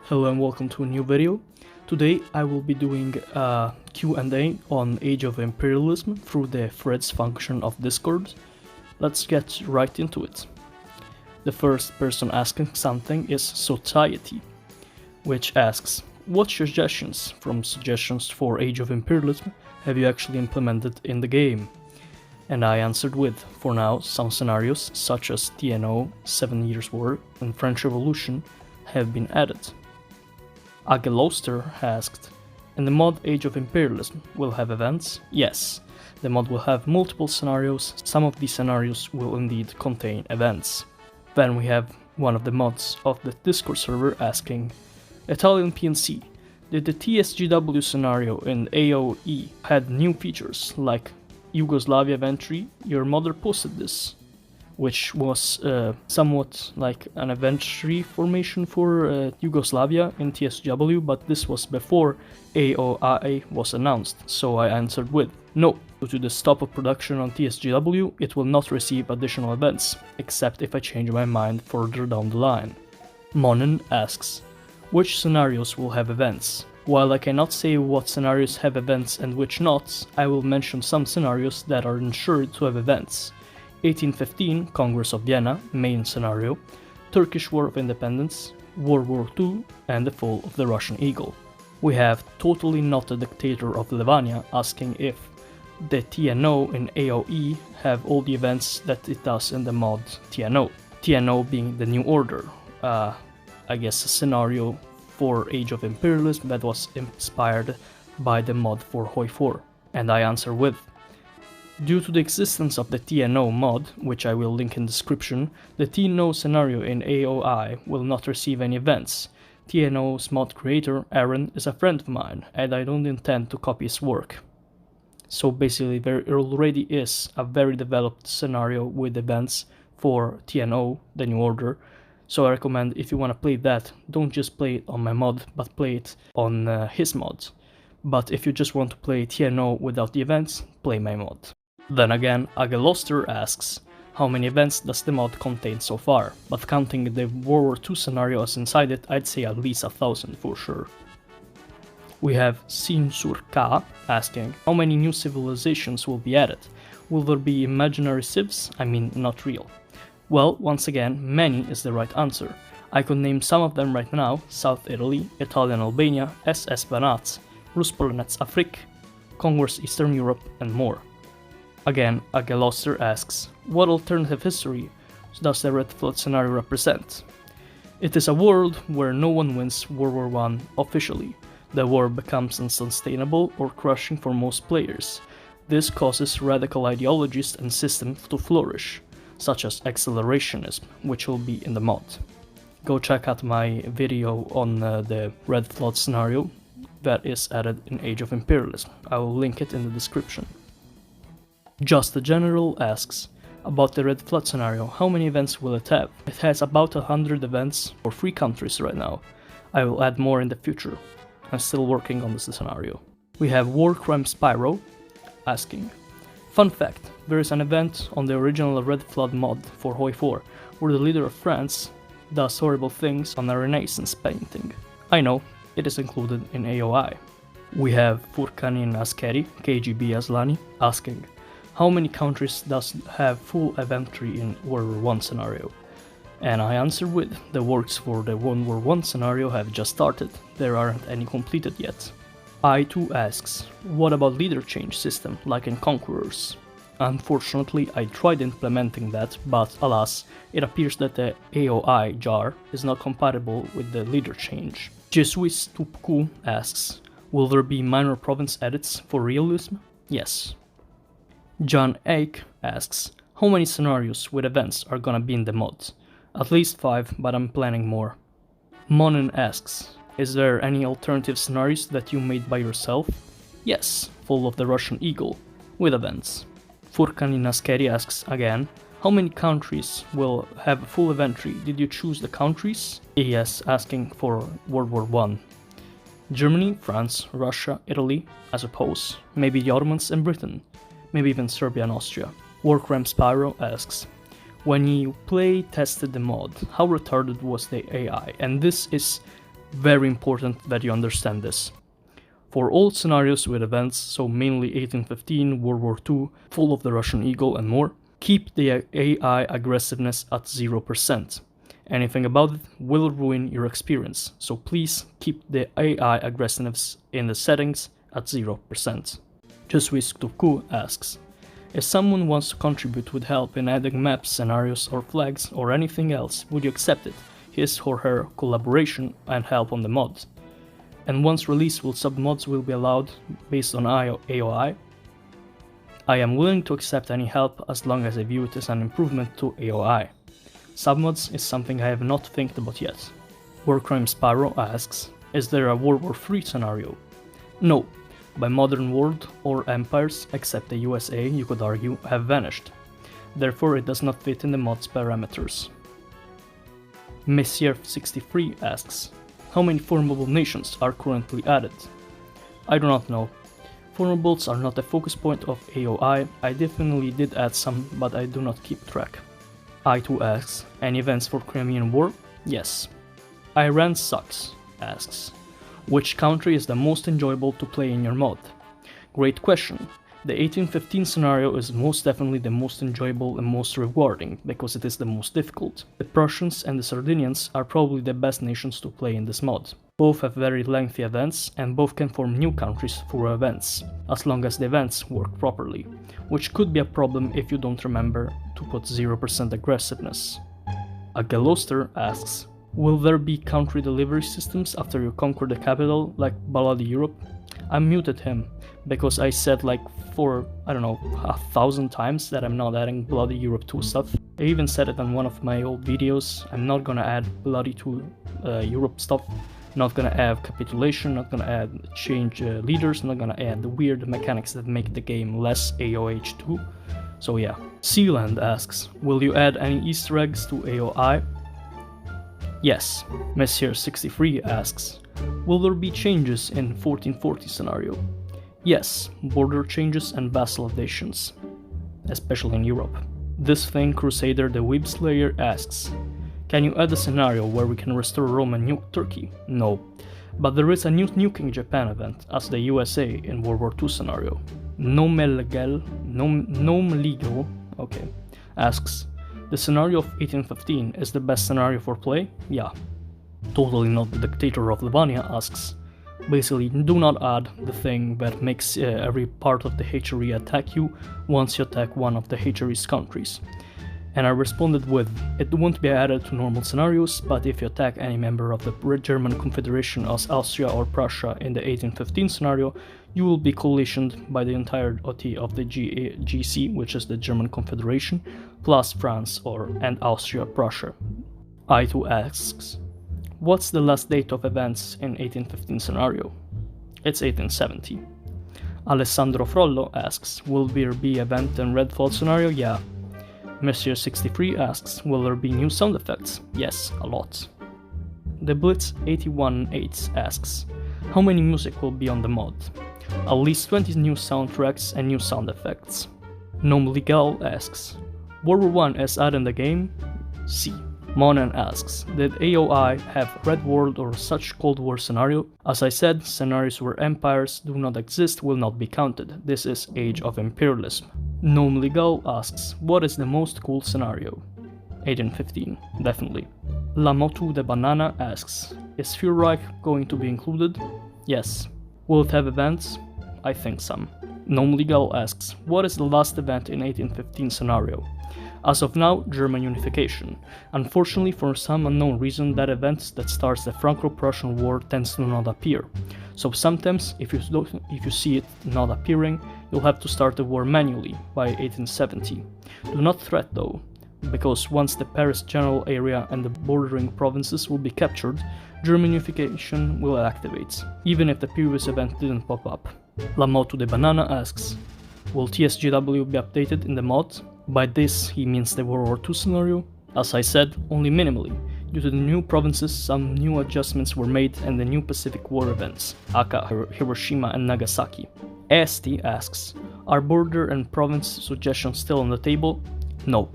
Hello and welcome to a new video. Today I will be doing a Q&A on Age of Imperialism through the threads function of Discord. Let's get right into it. The first person asking something is Society, which asks, what suggestions for Age of Imperialism have you actually implemented in the game? And I answered with, for now, some scenarios such as TNO, 7 Years' War and French Revolution have been added. Ageloster asked, in the mod Age of Imperialism will have events? Yes, the mod will have multiple scenarios, some of these scenarios will indeed contain events. Then we have one of the mods of the Discord server asking, Italian PNC, did the TSGW scenario in AOE had new features like Yugoslavia entry? Your modder posted this, which was somewhat like an event tree formation for Yugoslavia in TSGW, but this was before AOI was announced, so I answered with, no, due to the stop of production on TSGW, it will not receive additional events, except if I change my mind further down the line. Monin asks, which scenarios will have events? While I cannot say what scenarios have events and which not, I will mention some scenarios that are ensured to have events. 1815 Congress of Vienna, main scenario, Turkish War of Independence, World War II, and the fall of the Russian Eagle. We have Totally Not a Dictator of Levania asking if the TNO in AOE have all the events that it does in the mod TNO. TNO being the New Order, I guess a scenario for Age of Imperialism that was inspired by the mod for HOI4. And I answer with, due to the existence of the TNO mod, which I will link in description, the TNO scenario in AOI will not receive any events. TNO's mod creator, Aaron, is a friend of mine, and I don't intend to copy his work. So basically there already is a very developed scenario with events for TNO, the New Order, so I recommend if you want to play that, don't just play it on my mod, but play it on his mod. But if you just want to play TNO without the events, play my mod. Then again, Ageloster asks, how many events does the mod contain so far? But counting the World War II scenarios inside it, I'd say at least 1,000 for sure. We have Sinsur-Ka asking, how many new civilizations will be added? Will there be imaginary civs? I mean, not real. Well, once again, many is the right answer. I could name some of them right now: South Italy, Italian Albania, SS Banat, Ruspolnets Afrik, Congress Eastern Europe, and more. Again, Ageloster asks, what alternative history does the Red Flood scenario represent? It is a world where no one wins World War I officially. The war becomes unsustainable or crushing for most players. This causes radical ideologies and systems to flourish, such as accelerationism, which will be in the mod. Go check out my video on the Red Flood scenario that is added in Age of Imperialism. I will link it in the description. Just a General asks, about the Red Flood scenario, how many events will it have? It has about 100 events for 3 countries right now. I will add more in the future. I'm still working on this scenario. We have War Crime Spyro asking, fun fact, there is an event on the original Red Flood mod for HOI4 where the leader of France does horrible things on a Renaissance painting. I know, it is included in AOI. We have Furkanin Askeri, KGB Aslani, asking, how many countries does have full eventry in World War I scenario? And I answer with, the works for the World War I scenario have just started, there aren't any completed yet. I2 asks, what about leader change system like in Conquerors? Unfortunately, I tried implementing that, but alas, it appears that the AOI jar is not compatible with the leader change. Jesuis Tupku asks, will there be minor province edits for realism? Yes. John Ake asks, how many scenarios with events are gonna be in the mod? At least 5, but I'm planning more. Monin asks, is there any alternative scenarios that you made by yourself? Yes, full of the Russian Eagle, with events. Furkanin Askeri asks again, how many countries will have a full eventry? Did you choose the countries? Yes, asking for World War I. Germany, France, Russia, Italy, I suppose, maybe the Ottomans and Britain, maybe even Serbia and Austria. War Crime Spyro asks, when you play tested the mod, how retarded was the AI? And this is Very important that you understand this. For all scenarios with events, so mainly 1815, World War II, Fall of the Russian Eagle and more, keep the AI aggressiveness at 0%. Anything above it will ruin your experience, so please keep the AI aggressiveness in the settings at 0%. Just Whisk to Ku asks, if someone wants to contribute with help in adding maps, scenarios or flags or anything else, would you accept it? His or her collaboration and help on the mod. And once released, will submods will be allowed based on AOI? I am willing to accept any help as long as I view it as an improvement to AOI. Submods is something I have not thought about yet. Warcrime Sparrow asks, is there a World War III scenario? No. By modern world, all empires, except the USA, you could argue, have vanished. Therefore it does not fit in the mod's parameters. Messier63 asks, how many formable nations are currently added? I do not know. Formables are not a focus point of AOI, I definitely did add some, but I do not keep track. I2 asks, any events for Crimean War? Yes. Iran Sucks asks, which country is the most enjoyable to play in your mod? Great question. The 1815 scenario is most definitely the most enjoyable and most rewarding, because it is the most difficult. The Prussians and the Sardinians are probably the best nations to play in this mod. Both have very lengthy events, and both can form new countries through events, as long as the events work properly, which could be a problem if you don't remember to put 0% aggressiveness. A Galoster asks, will there be country delivery systems after you conquer the capital, like Bloody Europe? I muted him, because I said like for, I don't know, 1,000 times that I'm not adding Bloody Europe 2 stuff. I even said it on one of my old videos, I'm not gonna add Bloody 2 Europe stuff, not gonna add capitulation, not gonna add change leaders, not gonna add the weird mechanics that make the game less AOH 2. So yeah. Sealand asks, will you add any Easter eggs to AOI? Yes. Messier63 asks, will there be changes in 1440 scenario? Yes, border changes and vassal additions, especially in Europe. This thing Crusader the Web Slayer asks, can you add a scenario where we can restore Rome and nuke Turkey? No, but there is a new nuking Japan event as the USA in World War II scenario. Nomelegal asks, the scenario of 1815 is the best scenario for play? Yeah. Totally Not the Dictator of Albania asks, basically do not add the thing that makes every part of the HRE attack you once you attack one of the HRE's countries. And I responded with, it won't be added to normal scenarios, but if you attack any member of the German Confederation as Austria or Prussia in the 1815 scenario, you will be coalitioned by the entirety of the GC, which is the German Confederation, plus France and Austria-Prussia. I2 asks, what's the last date of events in 1815 scenario? It's 1870. Alessandro Frollo asks, will there be event in Redfall scenario? Yeah. Messier63 asks, will there be new sound effects? Yes, a lot. The Blitz818 asks, how many music will be on the mod? At least 20 new soundtracks and new sound effects. Nomlegal asks, World War I is added in the game? C. Monan asks, did AOI have Red World or such Cold War scenario? As I said, scenarios where empires do not exist will not be counted. This is Age of Imperialism. Nomlegal asks, what is the most cool scenario? 1815, definitely. Lamotu de Banana asks, is Führerreich going to be included? Yes. Will it have events? I think some. Nomlegal asks, what is the last event in 1815 scenario? As of now, German unification. Unfortunately, for some unknown reason, that event that starts the Franco-Prussian War tends to not appear. So sometimes, if you see it not appearing, you'll have to start the war manually by 1870. Do not fret though, because once the Paris general area and the bordering provinces will be captured, German unification will activate, even if the previous event didn't pop up. Lamotu de Banana asks, will TSGW be updated in the mod? By this, he means the World War II scenario. As I said, only minimally. Due to the new provinces, some new adjustments were made and the new Pacific War events, aka Hiroshima and Nagasaki. AST asks, are border and province suggestions still on the table? No.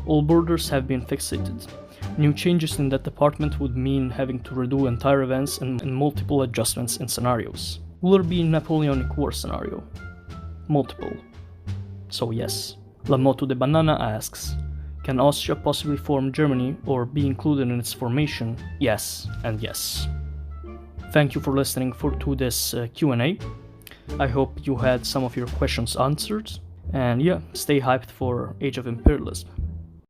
All borders have been fixated. New changes in that department would mean having to redo entire events and multiple adjustments in scenarios. Will there be a Napoleonic Wars scenario? Multiple. So yes. La Moto de Banana asks, can Austria possibly form Germany or be included in its formation? Yes, and yes. Thank you for listening to this Q&A. I hope you had some of your questions answered. And yeah, stay hyped for Age of Imperialism.